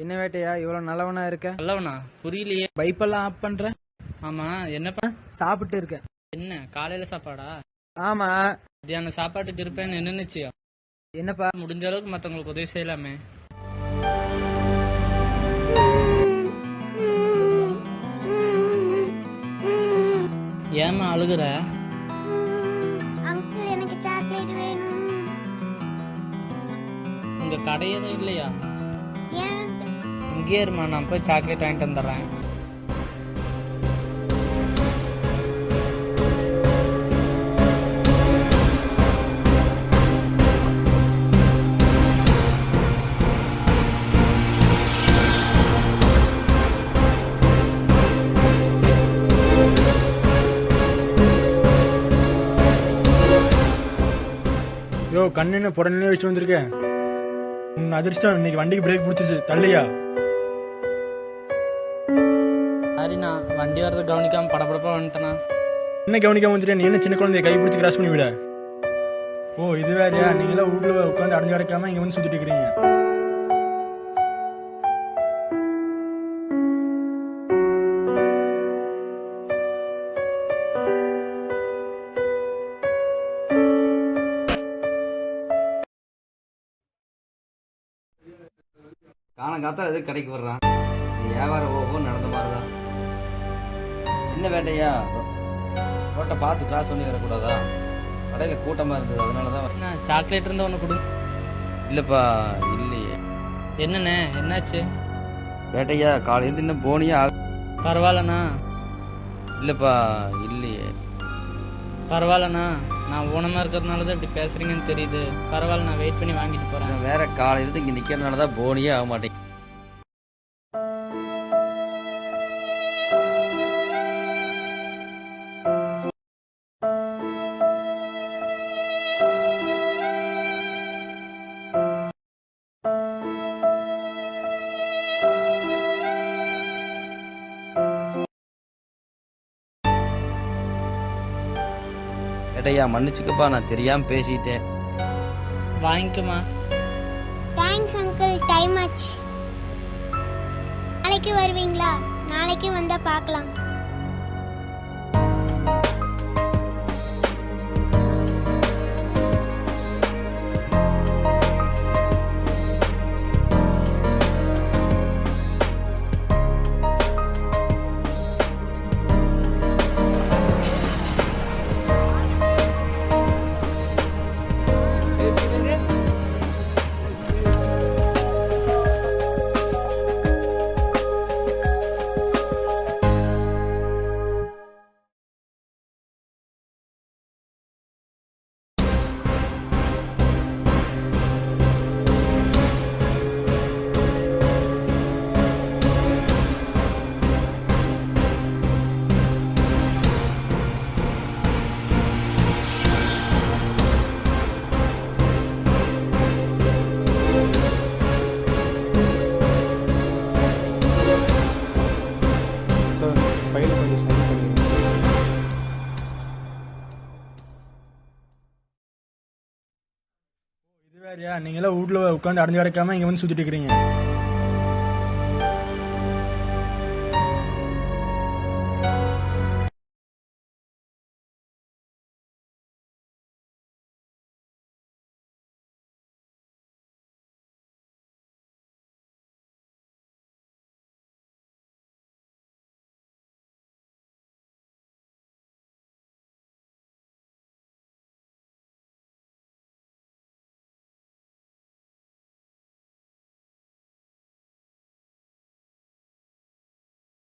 என்ன வேட்டையா இவ்வளவு நல்லவனா இருக்க? நல்லவனா? புரியலையே. பைப்பெல்லாம் ஆஃப் பண்ற? ஆமா, என்னப்பா? சாப்பிட்டு இருக்க? என்ன காலையில சாப்பாடா? ஆமா. மத்தியான சாப்பாட்டுக்கு இருப்பேன்னு என்ன நிச்சயம்? என்னப்பா? முடிஞ்ச அளவுக்கு மத்தவங்களுக்கு உதவி செய்யலாமே. ஏமா அழுகுற? அங்கிள் எனக்கு சாக்லேட் வேணும். உங்க கடை எதுவும் இல்லையா? ஏன் uncle? இங்கே இருமா, நான் போய் சாக்லேட் வாங்கிட்டு வந்துடுறேன். யோ கண்ணுன்னு புடனே வச்சு வந்திருக்கேன். உன் அதிர்ஷ்டம் இன்னைக்கு வண்டிக்கு பிரேக் பிடிச்சிச்சு, தள்ளியா? சரிண்ணா, வண்டி வரதை கவனிக்காம படபடப்பா வந்துட்டேண்ணா. என்ன கவனிக்காம வந்துட்டு நீ என்ன சின்ன குழந்தைய கை பிடிச்சி கிராஸ் பண்ணி விட? ஓ இது வேறையா? நீங்களா வீட்டுல உட்காந்து அடைஞ்சு கிடக்காம இங்க வந்து சுத்திட்டு இருக்கிறீங்க. காலங்காத்தால் எதுக்கு கடைக்கு வர்றான்? இது வியாபாரம் ஓஹோ நடந்த மாதிரிதான். என்ன வேண்டையா? ரோட்டை பார்த்து கிராஸ் பண்ணி வரக்கூடாதா? கடையில் கூட்டமாக இருந்தது, அதனால தான். என்ன சாக்லேட் இருந்தா ஒன்று கொடு. இல்லைப்பா, இல்லையே. என்னண்ணே, என்னாச்சு? வேட்டையா காலையிலேருந்து இன்னும் போனியா? பரவாயில்லண்ணா. இல்லைப்பா, இல்லையே. பரவாயில்லண்ணா, நான் ஊனமாக இருக்கிறதுனால தான் இப்படி பேசுறீங்கன்னு தெரியுது. பரவாயில்ல, நான் வெயிட் பண்ணி வாங்கிட்டு போகிறேன். நான் வேற காலையிலேருந்து இங்கே நிற்கிறதுனால தான் போனியே ஆக மாட்டேங்க. வேட்டையா மன்னிச்சுக்கப்பா, நான் தெரியாமல் பேசிட்டேன். வாங்கிக்குமா. தேங்க்ஸ் அங்கிள், டைம் ஆச்சு. நாளைக்கு வருவீங்களா? நாளைக்கு வந்தா பார்க்கலாம். ஃபைல் கொஞ்சம் சைன் பண்ணிடுங்க. இது வேறையா? நீங்களா வீட்டுல உட்காந்து அடைஞ்சு கிடக்காம இங்க வந்து சுத்திட்டு இருக்கிறீங்க.